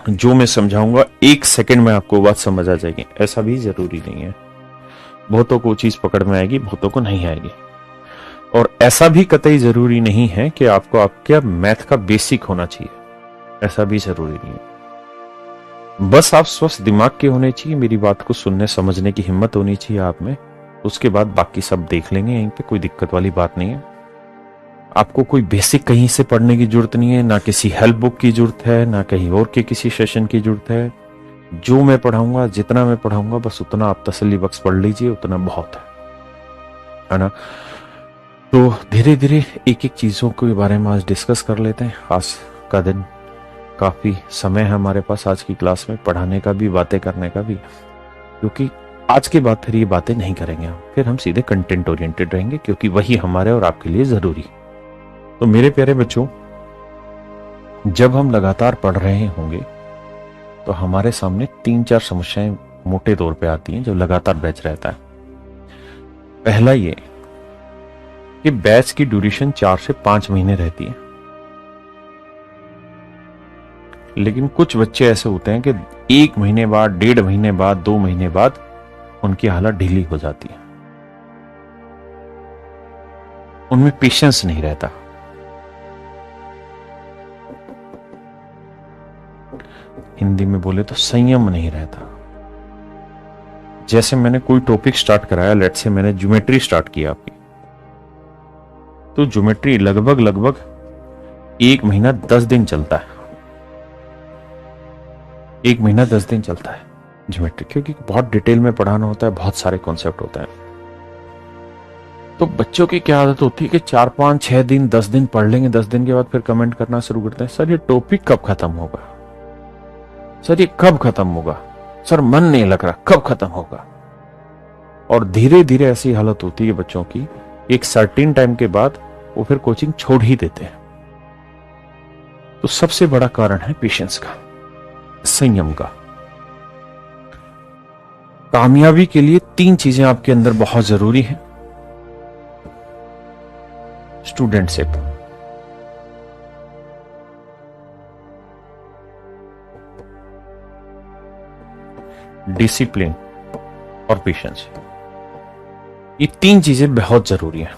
जो मैं समझाऊंगा 1 सेकंड में आपको बात समझ आ जाएगी, ऐसा भी जरूरी नहीं है। बहुतों को चीज पकड़ में आएगी, बहुतों को नहीं आएगी। और ऐसा भी कतई जरूरी नहीं है कि आपको आपके मैथ का बेसिक होना चाहिए, ऐसा भी जरूरी नहीं है। बस आप स्वस्थ दिमाग के होने चाहिए, मेरी बात को सुनने समझने की हिम्मत होनी चाहिए आप में। उसके बाद बाकी सब देख लेंगे, यहीं पे कोई दिक्कत वाली बात नहीं है। आपको कोई बेसिक कहीं से पढ़ने की जरूरत नहीं है, ना किसी हेल्प बुक की जरूरत है, ना कहीं और के किसी सेशन की जरूरत है। जो मैं पढ़ाऊंगा, जितना मैं पढ़ाऊंगा, बस उतना आप तसल्ली बख्श पढ़ लीजिए, उतना बहुत है ना। तो धीरे धीरे एक एक चीजों के बारे में आज डिस्कस कर लेते हैं। आज का दिन काफी समय है हमारे पास आज की क्लास में, पढ़ाने का भी, बातें करने का भी, क्योंकि आज के बाद फिर ये बातें नहीं करेंगे हम, फिर हम सीधे कंटेंट ओरिएंटेड रहेंगे, क्योंकि वही हमारे और आपके लिए जरूरी। तो मेरे प्यारे बच्चों, जब हम लगातार पढ़ रहे होंगे तो हमारे सामने 3-4 समस्याएं मोटे तौर पे आती हैं, जो लगातार बैच रहता है। पहला ये कि बैच की ड्यूरेशन 4 से 5 महीने रहती है, लेकिन कुछ बच्चे ऐसे होते हैं कि 1 महीने बाद, 1.5 महीने बाद, 2 महीने बाद उनकी हालत ढीली हो जाती है, उनमें पेशेंस नहीं रहता। हिंदी में बोले तो संयम नहीं रहता। जैसे मैंने कोई टॉपिक स्टार्ट कराया, लेट से मैंने ज्योमेट्री स्टार्ट किया आपकी, तो ज्योमेट्री लगभग 1 महीना 10 दिन चलता है। 1 महीना 10 दिन चलता है ज्योमेट्री, क्योंकि बहुत डिटेल में पढ़ाना होता है, बहुत सारे कॉन्सेप्ट होते हैं। तो बच्चों की क्या आदत होती है कि 4, 5, 6 दिन, 10 दिन पढ़ लेंगे, 10 दिन के बाद फिर कमेंट करना शुरू करते हैं, सर ये टॉपिक कब खत्म होगा, सर ये कब खत्म होगा, सर मन नहीं लग रहा, कब खत्म होगा। और धीरे धीरे ऐसी हालत होती है बच्चों की, एक सर्टेन टाइम के बाद वो फिर कोचिंग छोड़ ही देते हैं। तो सबसे बड़ा कारण है पेशेंस का, संयम का। कामयाबी के लिए 3 चीजें आपके अंदर बहुत जरूरी हैं। स्टूडेंटशिप, डिसिप्लिन और पेशेंस। ये 3 चीजें बहुत जरूरी हैं।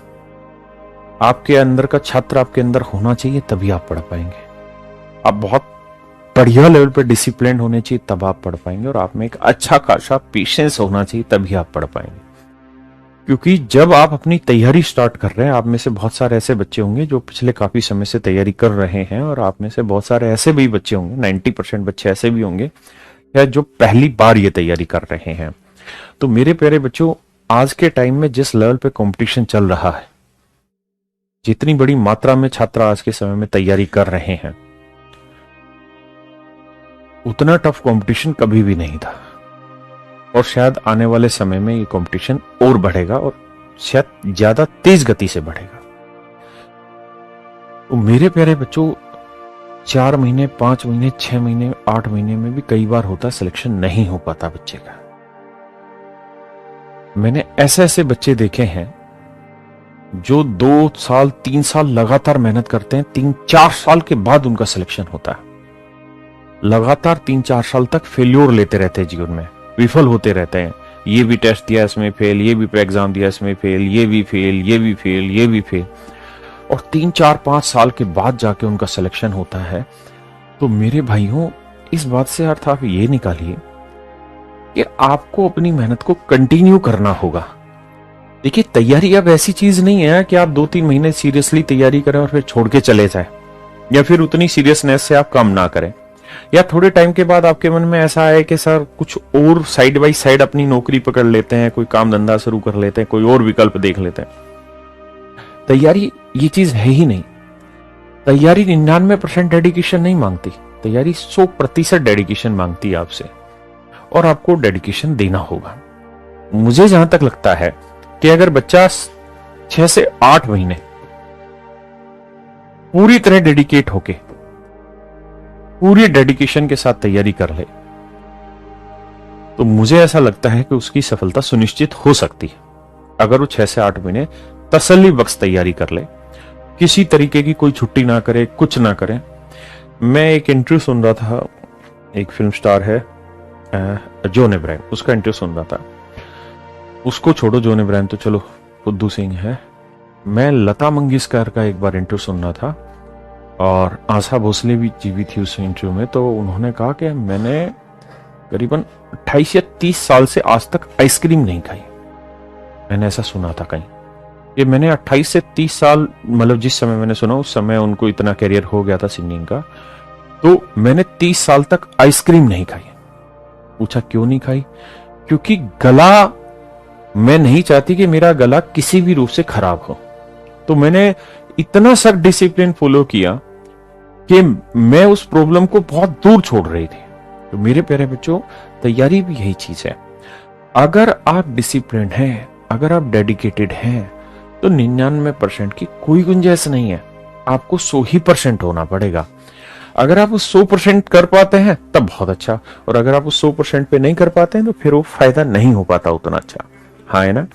आपके अंदर का छात्र आपके अंदर होना चाहिए, तभी आप पढ़ पाएंगे। आप बहुत बढ़िया लेवल पे डिसिप्लिन होने चाहिए, तब आप पढ़ पाएंगे। और आप में एक अच्छा खासा पेशेंस होना चाहिए, तभी आप पढ़ पाएंगे। क्योंकि जब आप अपनी तैयारी स्टार्ट कर रहे हैं, आप में से बहुत सारे ऐसे बच्चे होंगे जो पिछले काफी समय से तैयारी कर रहे हैं, और आप में से बहुत सारे ऐसे भी बच्चे होंगे, 90% बच्चे ऐसे भी होंगे या जो पहली बार ये तैयारी कर रहे हैं। तो मेरे प्यारे बच्चों, आज के टाइम में जिस लेवल पे कंपटीशन चल रहा है, जितनी बड़ी मात्रा में छात्र आज के समय में तैयारी कर रहे हैं, उतना टफ कंपटीशन कभी भी नहीं था। और शायद आने वाले समय में ये कंपटीशन और बढ़ेगा, और शायद ज्यादा तेज गति से बढ़ेगा। तो मेरे प्यारे बच्चों, 4 महीने, 5 महीने, 6 महीने, 8 महीने में भी कई बार होता है सिलेक्शन नहीं हो पाता बच्चे का। मैंने ऐसे ऐसे बच्चे देखे हैं जो 2 साल, 3 साल लगातार मेहनत करते हैं, 3-4 साल के बाद उनका सिलेक्शन होता है। लगातार 3-4 साल तक फेल्योर लेते रहते हैं जीवन में, विफल होते रहते हैं। ये भी टेस्ट दिया इसमें फेल, ये भी एग्जाम दिया इसमें फेल, ये भी फेल, ये भी फेल, ये भी फेल, और 3-4-5 साल के बाद जाके उनका सिलेक्शन होता है। तो मेरे भाइयों, इस बात से अर्थ आप ये निकालिए कि आपको अपनी मेहनत को कंटिन्यू करना होगा। देखिए, तैयारी अब ऐसी चीज नहीं है कि आप 2-3 महीने सीरियसली तैयारी करें और फिर छोड़ के चले जाए, या फिर उतनी सीरियसनेस से आप काम ना करें, या थोड़े टाइम के बाद आपके मन में ऐसा आए कि सर कुछ और साइड बाय साइड अपनी नौकरी पकड़ लेते हैं, कोई काम धंधा शुरू कर लेते हैं, कोई और विकल्प देख लेते हैं। तैयारी ये चीज है ही नहीं। तैयारी 99% डेडिकेशन नहीं मांगती, तैयारी 100% डेडिकेशन मांगती है आपसे, और आपको डेडिकेशन देना होगा। मुझे जहां तक लगता है कि अगर बच्चा 6 से 8 महीने पूरी तरह डेडिकेट होके, पूरी डेडिकेशन के साथ तैयारी कर ले, तो मुझे ऐसा लगता है कि उसकी सफलता सुनिश्चित हो सकती है। अगर वो 6 से 8 महीने तसल्ली बख्श तैयारी कर ले, किसी तरीके की कोई छुट्टी ना करे, कुछ ना करे। मैं एक इंटरव्यू सुन रहा था एक फिल्म स्टार है जॉन अब्राहम, उसका इंटरव्यू सुन रहा था। उसको छोड़ो, जॉन अब्राहम तो चलो बुद्धू सिंह है। मैं लता मंगेशकर का एक बार इंटरव्यू सुन रहा था और आशा भोसले भी जीवित थी उस इंटरव्यू में। तो उन्होंने कहा कि मैंने करीबन 28 या 30 साल से आज तक आइसक्रीम नहीं खाई। मैंने ऐसा सुना था कहीं कि मैंने 28 से 30 साल, मतलब जिस समय मैंने सुना उस समय उनको इतना कैरियर हो गया था सिंगिंग का, तो मैंने 30 साल तक आइसक्रीम नहीं खाई। पूछा क्यों नहीं खाई? क्योंकि गला, मैं नहीं चाहती कि मेरा गला किसी भी रूप से खराब हो। तो मैंने इतना सख्त डिसिप्लिन फॉलो किया कि मैं उस प्रॉब्लम को बहुत दूर छोड़ रही थी। तो मेरे प्यारे बच्चों, तैयारी भी यही चीज है। अगर आप डिसिप्लिन हैं, अगर आप डेडिकेटेड हैं, तो 99% की कोई गुंजाइश नहीं है। आपको 100% होना पड़ेगा। अगर आप उस 100% कर पाते हैं तब बहुत अच्छा, और अगर आप उस 100% पे नहीं कर पाते हैं तो फिर वो फायदा नहीं हो पाता उतना अच्छा, हाँ है ना।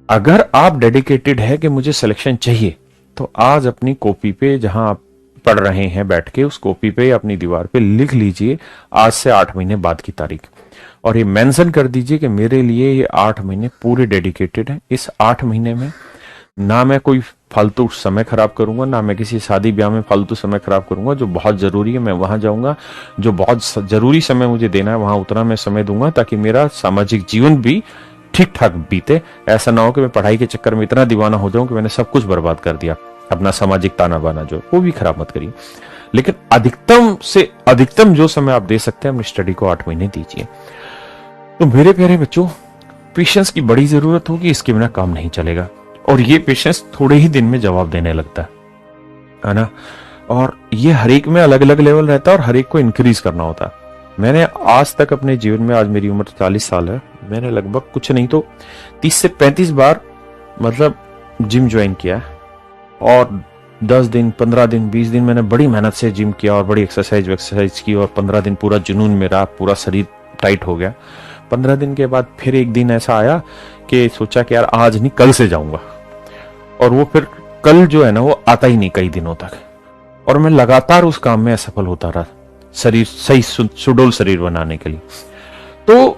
अगर आप डेडिकेटेड है कि मुझे सिलेक्शन चाहिए, तो आज अपनी कॉपी पे, जहां आप पढ़ रहे हैं बैठ के, उस कॉपी पे अपनी दीवार पे लिख लीजिए आज से 8 महीने बाद की तारीख, और ये मेंशन कर दीजिए कि मेरे लिए ये 8 महीने पूरे डेडिकेटेड है। इस 8 महीने में ना मैं कोई फालतू समय खराब करूंगा, ना मैं किसी शादी ब्याह में फालतू समय खराब करूंगा। जो बहुत जरूरी है मैं वहां जाऊंगा, जो बहुत जरूरी समय मुझे देना है वहां उतना मैं समय दूंगा, ताकि मेरा सामाजिक जीवन भी ठीक ठाक बीते। ऐसा ना हो कि मैं पढ़ाई के चक्कर में इतना दीवाना हो जाऊं कि मैंने सब कुछ बर्बाद कर दिया। अपना सामाजिक ताना बाना जो वो भी खराब मत करिए, लेकिन अधिकतम से अधिकतम जो समय आप दे सकते हैं अपनी स्टडी को 8 महीने दीजिए। तो मेरे प्यारे बच्चों, पेशेंस की बड़ी जरूरत होगी, इसके बिना काम नहीं चलेगा। और ये पेशेंस थोड़े ही दिन में जवाब देने लगता है ना। और ये हर एक में अलग अलग लेवल रहता है और हर एक को इंक्रीज करना होता है। मैंने आज तक अपने जीवन में, आज मेरी उम्र 40 साल है, मैंने लगभग कुछ नहीं तो 30 से 35 बार मतलब जिम ज्वाइन किया है। और 10 दिन, 15 दिन, 20 दिन मैंने बड़ी मेहनत से जिम किया और बड़ी एक्सरसाइज की, और 15 दिन पूरा जुनून मेरा, पूरा शरीर टाइट हो गया। 15 दिन के बाद फिर एक दिन ऐसा आया कि सोचा कि यार आज नहीं कल से जाऊंगा, और वो फिर कल जो है ना वो आता ही नहीं कई दिनों तक, और मैं लगातार उस काम में असफल होता रहा, शरीर सही सुडौल शरीर बनाने के लिए। तो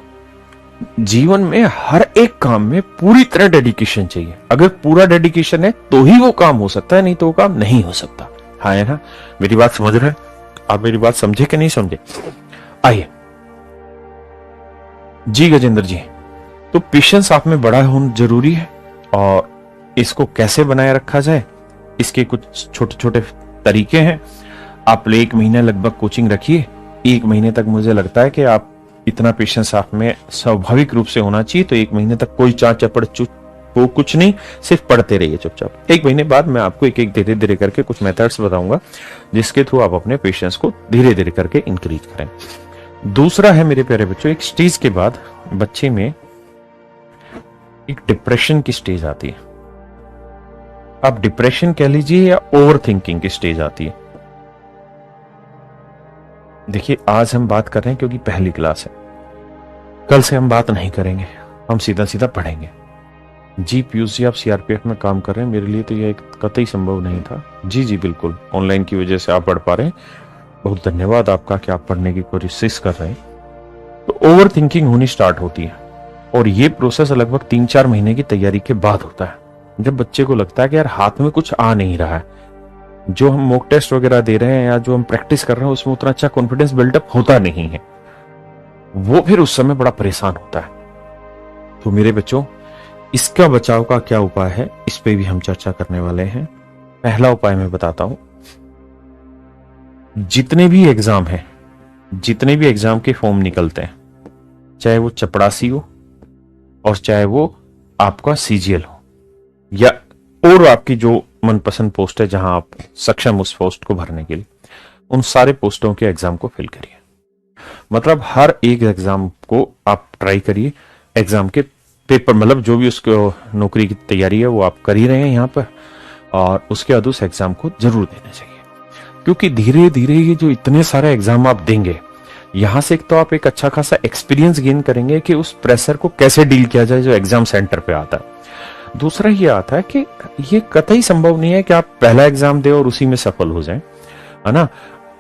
जीवन में हर एक काम में पूरी तरह डेडिकेशन चाहिए। अगर पूरा डेडिकेशन है तो ही वो काम हो सकता है, नहीं तो वो काम नहीं हो सकता, हाँ है ना। मेरी बात समझ रहे हैं आप? मेरी बात समझे कि नहीं समझे? आइए जी गजेंद्र जी, तो पेशेंस आप में बड़ा होना जरूरी है, और इसको कैसे बनाए रखा जाए इसके कुछ छोटे छोटे तरीके हैं। आप 1 महीने लगभग कोचिंग रखिए। 1 महीने तक मुझे लगता है कि आप इतना पेशेंस आप में स्वाभाविक रूप से होना चाहिए। तो 1 महीने तक कोई चार चपड़ वो कुछ नहीं, सिर्फ पढ़ते रहिए चुपचाप। 1 महीने बाद मैं आपको एक एक धीरे धीरे करके कुछ मेथड्स बताऊंगा, जिसके थ्रू आप अपने पेशेंस को धीरे धीरे करके इंक्रीज करें। दूसरा है मेरे प्यारे बच्चों, एक स्टेज के बाद बच्चे में एक डिप्रेशन की स्टेज आती है। आप डिप्रेशन कह लीजिए या ओवर थिंकिंग की स्टेज आती है। देखिए आज हम बात कर रहे हैं क्योंकि पहली क्लास है, कल से हम बात नहीं करेंगे, हम सीधा सीधा पढ़ेंगे। जी पीयूष जी, आप सीआरपीएफ में काम कर रहे हैं, मेरे लिए तो यह कतई संभव नहीं था। जी जी बिल्कुल, ऑनलाइन की वजह से आप पढ़ पा रहे हैं, बहुत धन्यवाद आपका कि आप पढ़ने की कोशिश कर रहे हैं। तो ओवर थिंकिंग होनी स्टार्ट होती है, और ये प्रोसेस लगभग 3-4 महीने की तैयारी के बाद होता है। जब बच्चे को लगता है कि यार हाथ में कुछ आ नहीं रहा है, जो हम मॉक टेस्ट वगैरह दे रहे हैं या जो हम प्रैक्टिस कर रहे हैं उसमें उतना अच्छा कॉन्फिडेंस बिल्डअप होता नहीं है, वो फिर उस समय बड़ा परेशान होता है। तो मेरे बच्चों, इसका बचाव का क्या उपाय है, इस पे भी हम चर्चा करने वाले हैं। पहला उपाय मैं बताता हूं, जितने भी एग्जाम हैं, जितने भी एग्जाम के फॉर्म निकलते हैं, चाहे वो चपड़ासी हो और चाहे वो आपका सीजीएल हो, या और आपकी जो मनपसंद पोस्ट है जहां आप सक्षम उस पोस्ट को भरने के लिए, उन सारे पोस्टों के एग्जाम को फिल करिए। मतलब हर एक एग्जाम को आप ट्राई करिए। एग्जाम के पेपर, मतलब जो भी उसको नौकरी की तैयारी है वो आप कर ही रहे हैं यहाँ पर, और उसके बाद उस एग्जाम को जरूर देना चाहिए। क्योंकि धीरे धीरे ये जो इतने सारे एग्जाम आप देंगे, यहां से एक तो आप एक अच्छा खासा एक्सपीरियंस गेन करेंगे कि उस प्रेशर को कैसे डील किया जाए जो एग्जाम सेंटर पे आता है। दूसरा ये आता है कि ये कतई संभव नहीं है कि आप पहला एग्जाम दे और उसी में सफल हो जाएं, है ना।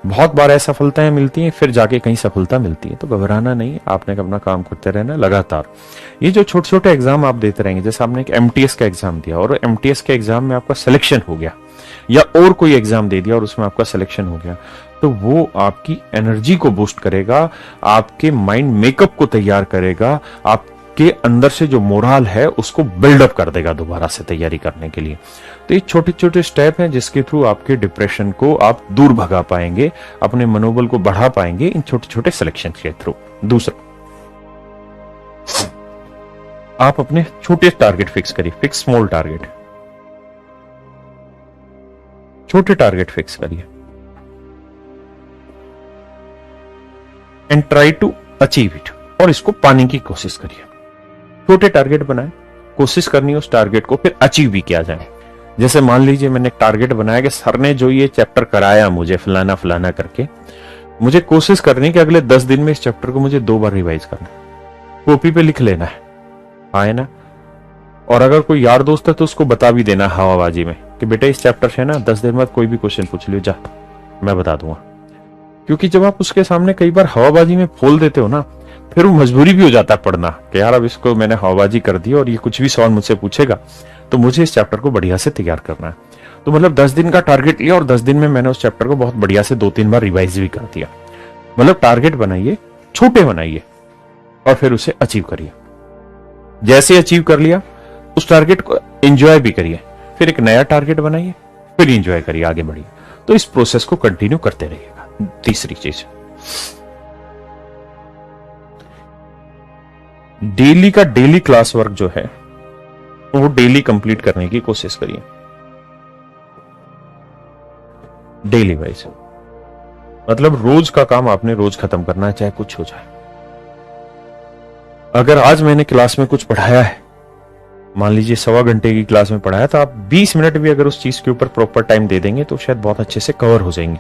बहुत बार असफलताएं मिलती हैं, फिर जाके कहीं सफलता मिलती है। तो घबराना नहीं, आपने अपना काम करते रहना लगातार। ये जो छोटे छोटे एग्जाम आप देते रहेंगे, जैसे आपने एक एमटीएस का एग्जाम दिया और एमटीएस के एग्जाम में आपका सिलेक्शन हो गया, या और कोई एग्जाम दे दिया और उसमें आपका सिलेक्शन हो गया, तो वो आपकी एनर्जी को बूस्ट करेगा, आपके माइंड मेकअप को तैयार करेगा, आपके अंदर से जो मोराल है उसको बिल्डअप कर देगा दोबारा से तैयारी करने के लिए। तो ये छोटे छोटे स्टेप हैं जिसके थ्रू आपके डिप्रेशन को आप दूर भगा पाएंगे, अपने मनोबल को बढ़ा पाएंगे इन छोटे छोटे सिलेक्शन के थ्रू। दूसरा, आप अपने छोटे टारगेट फिक्स करिए, फिक्स स्मॉल टारगेट, छोटे टारगेट फिक्स करिए and try to achieve it, और इसको पाने की कोशिश करिए। छोटे टारगेट बनाए, कोशिश करनी है उस टारगेट को फिर अचीव भी किया जाए। जैसे मान लीजिए मैंने एक टारगेट बनाया कि सर ने जो ये चैप्टर कराया मुझे फलाना फलाना करके, मुझे कोशिश करनी कि अगले 10 दिन में इस चैप्टर को मुझे 2 बार रिवाइज करना, कॉपी पे लिख लेना है ना। और अगर कोई यार दोस्त है तो उसको बता भी देना हवाबाजी में कि बेटा इस चैप्टर से ना 10 दिन बाद कोई भी क्वेश्चन पूछ लियो, जा मैं बता दूंगा। क्योंकि जब आप उसके सामने कई बार हवाबाजी में फोल देते हो ना, फिर वो मजबूरी भी हो जाता है पढ़ना कि यार अब इसको मैंने हवाबाजी कर दी और ये कुछ भी सवाल मुझसे पूछेगा, तो मुझे इस चैप्टर को बढ़िया से तैयार करना है। तो मतलब 10 दिन का टारगेट लिया और 10 दिन में मैंने उस चैप्टर को बहुत बढ़िया से 2-3 बार रिवाइज भी कर दिया। मतलब टारगेट बनाइए, छोटे बनाइए और फिर उसे अचीव करिए। जैसे अचीव कर लिया उस टारगेट को एंजॉय भी करिए, फिर एक नया टारगेट बनाइए, फिर एंजॉय करिए, आगे बढ़िए। तो इस प्रोसेस को कंटिन्यू करते रहिएगा। तीसरी चीज, डेली का डेली क्लास वर्क जो है वो डेली कंप्लीट करने की कोशिश करिए, डेली वाइज। मतलब रोज का काम आपने रोज खत्म करना है, चाहे कुछ हो जाए। अगर आज मैंने क्लास में कुछ पढ़ाया है, मान लीजिए 1.25 घंटे की क्लास में पढ़ाया, तो आप 20 मिनट भी अगर उस चीज के ऊपर प्रॉपर टाइम दे देंगे तो शायद बहुत अच्छे से कवर हो जाएंगे।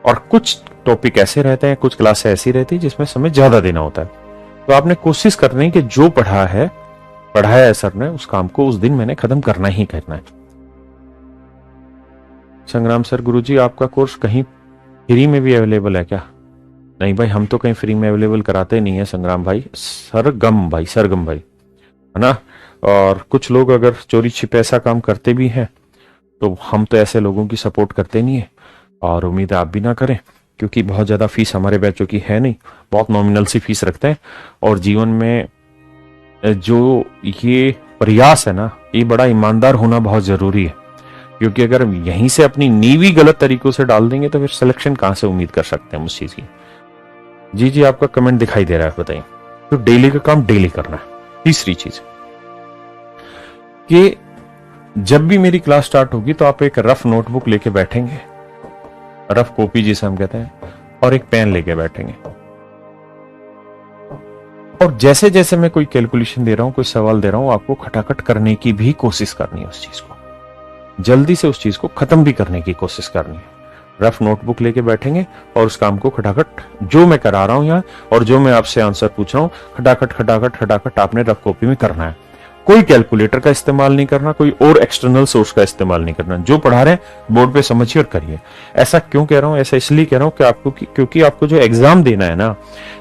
और कुछ टॉपिक ऐसे रहते हैं, कुछ क्लासें ऐसी रहती है जिसमें समय ज्यादा देना होता है, तो आपने कोशिश करनी है कि जो पढ़ाया है सर ने, उस काम को उस दिन मैंने खत्म करना ही करना है। संग्राम सर, गुरुजी आपका कोर्स कहीं फ्री में भी अवेलेबल है क्या? नहीं भाई, हम तो कहीं फ्री में अवेलेबल कराते नहीं है संग्राम भाई, सरगम भाई है ना। और कुछ लोग अगर चोरी छिपे ऐसा काम करते भी हैं तो हम तो ऐसे लोगों की सपोर्ट करते नहीं है, और उम्मीद है आप भी ना करें, क्योंकि बहुत ज्यादा फीस हमारे बैचों की है नहीं, बहुत नॉमिनल सी फीस रखते हैं। और जीवन में जो ये प्रयास है ना, ये बड़ा ईमानदार होना बहुत जरूरी है, क्योंकि अगर यहीं से अपनी नींव गलत तरीकों से डाल देंगे तो फिर सिलेक्शन कहां से उम्मीद कर सकते हैं उस चीज की। जी आपका कमेंट दिखाई दे रहा है, बताइए। तो डेली का काम डेली करना है। तीसरी चीज कि जब भी मेरी क्लास स्टार्ट होगी तो आप एक रफ नोटबुक लेके बैठेंगे, रफ कॉपी जिसे हम कहते हैं, और एक पेन लेके बैठेंगे। और जैसे जैसे मैं कोई कैलकुलेशन दे रहा हूं, कोई सवाल दे रहा हूं, आपको खटाखट करने की भी कोशिश करनी है, उस चीज को जल्दी से उस चीज को खत्म भी करने की कोशिश करनी है। रफ नोटबुक लेके बैठेंगे और उस काम को खटाखट, जो मैं करा रहा हूं यहाँ और जो मैं आपसे आंसर पूछ रहा हूं, खटाखट आपने रफ कॉपी में करना है। कोई कैलकुलेटर का इस्तेमाल नहीं करना, कोई और एक्सटर्नल सोर्स का इस्तेमाल नहीं करना। जो पढ़ा रहे हैं बोर्ड पे समझिए और करिए। ऐसा क्यों कह रहा हूं? ऐसा इसलिए कह रहा हूं कि क्योंकि आपको जो एग्जाम देना है ना,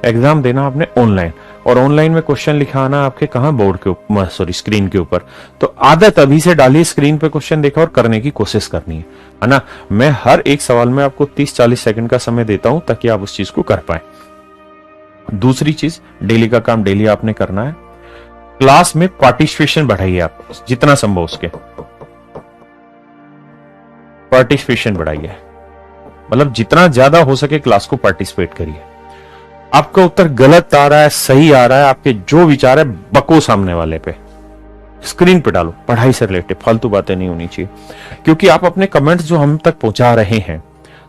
एग्जाम देना आपने ऑनलाइन, और ऑनलाइन में क्वेश्चन लिखाना आपके कहां, बोर्ड के ऊपर, सॉरी स्क्रीन के ऊपर। तो आदत अभी से डालिए, स्क्रीन पे क्वेश्चन देखा और करने की कोशिश करनी है ना। मैं हर एक सवाल में आपको 30-40 सेकंड का समय देता हूं ताकि आप उस चीज को कर पाए। दूसरी चीज, डेली का काम डेली आपने करना है। क्लास में पार्टिसिपेशन बढ़ाइए, आप जितना संभव उसके पार्टिसिपेशन बढ़ाइए। मतलब जितना ज्यादा हो सके क्लास को पार्टिसिपेट करिए। आपका उत्तर गलत आ रहा है, सही आ रहा है, आपके जो विचार है बको सामने वाले पे, स्क्रीन पे डालो। पढ़ाई से रिलेटेड फालतू बातें नहीं होनी चाहिए, क्योंकि आप अपने कमेंट्स जो हम तक पहुंचा रहे हैं,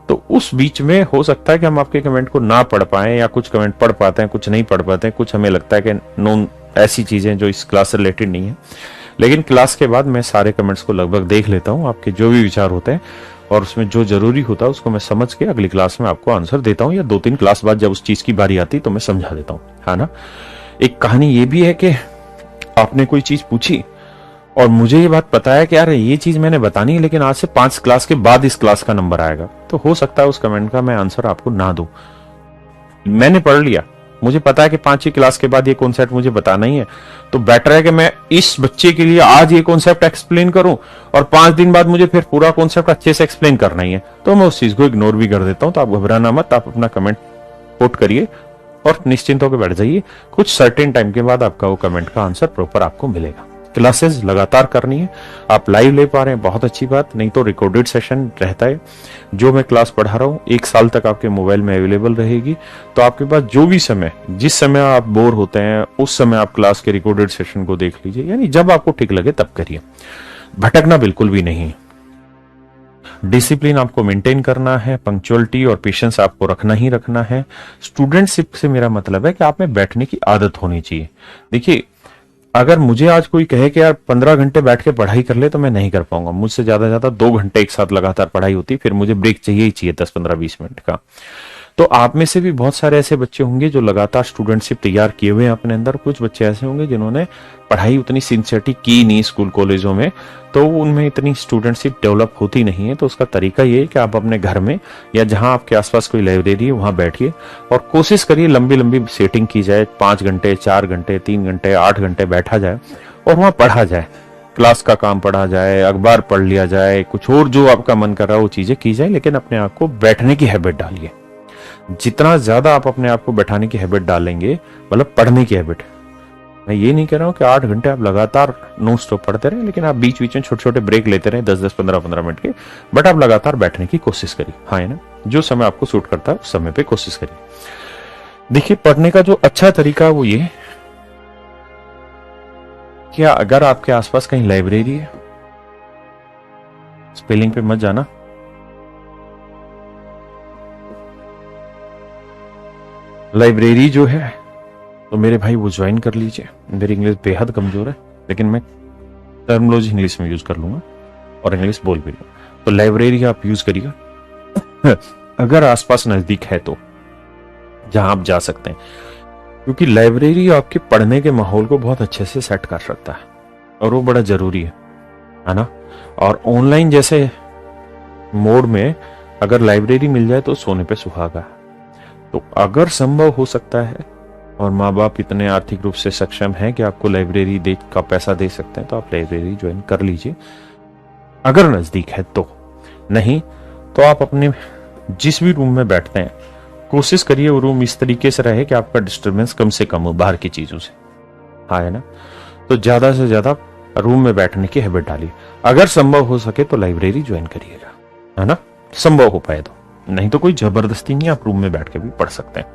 तो उस बीच में हो सकता है कि हम आपके कमेंट को ना पढ़ पाए, या कुछ कमेंट पढ़ पाते हैं, कुछ नहीं पढ़ पाते हैं, कुछ हमें लगता है कि नॉन ऐसी चीजें जो इस क्लास से रिलेटेड नहीं है। लेकिन क्लास के बाद मैं सारे कमेंट्स को लगभग देख लेता हूं, आपके जो भी विचार होते हैं, और उसमें जो जरूरी होता है उसको मैं समझ के अगली क्लास में आपको आंसर देता हूं, या 2-3 क्लास बाद जब उस चीज की बारी आती तो मैं समझा देता हूं, है ना। एक कहानी ये भी है कि आपने कोई चीज पूछी और मुझे ये बात पता है कि यार ये चीज मैंने बतानी है, लेकिन आज से 5 क्लास के बाद इस क्लास का नंबर आएगा, तो हो सकता है उस कमेंट का मैं आंसर आपको ना दूं। मैंने पढ़ लिया, मुझे पता है कि 5वीं क्लास के बाद ये कॉन्सेप्ट मुझे बताना ही है, तो बेटर है कि मैं इस बच्चे के लिए आज ये कॉन्सेप्ट एक्सप्लेन करूं और 5 दिन बाद मुझे फिर पूरा कॉन्सेप्ट अच्छे से एक्सप्लेन करना ही है, तो मैं उस चीज को इग्नोर भी कर देता हूं। तो आप घबराना मत, आप अपना कमेंट पोस्ट करिए और निश्चिंत होकर बैठ जाइए। कुछ सर्टेन टाइम के बाद आपका वो कमेंट का आंसर प्रॉपर आपको मिलेगा। क्लासेस लगातार करनी है, आप लाइव ले पा रहे हैं बहुत अच्छी बात, नहीं तो रिकॉर्डेड सेशन रहता है। जो मैं क्लास पढ़ा रहा हूँ 1 साल तक आपके मोबाइल में अवेलेबल रहेगी, तो आपके पास जो भी समय, जिस समय आप बोर होते हैं उस समय आप क्लास के रिकॉर्डेड सेशन को देख लीजिए, यानी जब आपको ठीक लगे तब करिए। भटकना बिल्कुल भी नहीं। डिसिप्लिन आपको मेंटेन करना है, पंक्चुअलिटी और पेशेंस आपको रखना ही रखना है। स्टूडेंटशिप से मेरा मतलब है कि आप में बैठने की आदत होनी चाहिए। देखिए, अगर मुझे आज कोई कहे कि यार 15 घंटे बैठ के पढ़ाई कर ले, तो मैं नहीं कर पाऊंगा। मुझसे ज्यादा 2 घंटे एक साथ लगातार पढ़ाई होती, फिर मुझे ब्रेक चाहिए ही चाहिए 10-15-20 मिनट का। तो आप में से भी बहुत सारे ऐसे बच्चे होंगे जो लगातार स्टूडेंटशिप तैयार किए हुए हैं अपने अंदर। कुछ बच्चे ऐसे होंगे जिन्होंने पढ़ाई उतनी सिंसियरिटी की नहीं स्कूल कॉलेजों में, तो उनमें इतनी स्टूडेंटशिप डेवलप होती नहीं है। तो उसका तरीका ये है कि आप अपने घर में या जहां आपके आसपास कोई लाइब्रेरी है वहां बैठिए और कोशिश करिए लंबी लंबी सेटिंग की जाए, 5 घंटे, 4 घंटे, 3 घंटे, 8 घंटे बैठा जाए और वहां पढ़ा जाए। क्लास का काम पढ़ा जाए, अखबार पढ़ लिया जाए, कुछ और जो आपका मन कर रहा है वो चीजें की जाए, लेकिन अपने आप को बैठने की हैबिट डालिए। जितना ज्यादा आप अपने आप को बैठाने की हैबिट डालेंगे, मतलब पढ़ने की हैबिट, मैं ये नहीं कह रहा हूं कि 8 घंटे आप लगातार नॉन स्टॉप पढ़ते रहे, लेकिन आप बीच बीच में छोटे छोटे ब्रेक लेते रहे 10-10, 15-15 मिनट के, बट आप लगातार बैठने की कोशिश करिए। हाँ है ना, जो समय आपको सूट करता है उस समय पे कोशिश करिए। देखिए, पढ़ने का जो अच्छा तरीका है वो ये कि अगर आपके आसपास कहीं लाइब्रेरी है, स्पेलिंग पे मत जाना, लाइब्रेरी जो है तो मेरे भाई वो ज्वाइन कर लीजिए। मेरी इंग्लिश बेहद कमजोर है, लेकिन मैं टर्मिनोलॉजी इंग्लिश में यूज कर लूंगा और इंग्लिश बोल भी लूंगा। तो लाइब्रेरी आप यूज करिएगा अगर आसपास नजदीक है तो, जहां आप जा सकते हैं, क्योंकि लाइब्रेरी आपके पढ़ने के माहौल को बहुत अच्छे से सेट कर सकता है और वो बड़ा जरूरी है ना। और ऑनलाइन जैसे मोड में अगर लाइब्रेरी मिल जाए तो सोने पे सुहागा है। तो अगर संभव हो सकता है और माँ बाप इतने आर्थिक रूप से सक्षम हैं कि आपको लाइब्रेरी दे का पैसा दे सकते हैं, तो आप लाइब्रेरी ज्वाइन कर लीजिए अगर नजदीक है तो। नहीं तो आप अपने जिस भी रूम में बैठते हैं कोशिश करिए वो रूम इस तरीके से रहे कि आपका डिस्टर्बेंस कम से कम हो बाहर की चीजों से। हाँ है ना, तो ज्यादा से ज्यादा रूम में बैठने की हैबिट डालिए। अगर संभव हो सके तो लाइब्रेरी ज्वाइन करिएगा, है ना, संभव हो पाए तो। नहीं तो कोई जबरदस्ती नहीं, आप रूम में बैठ के भी पढ़ सकते हैं।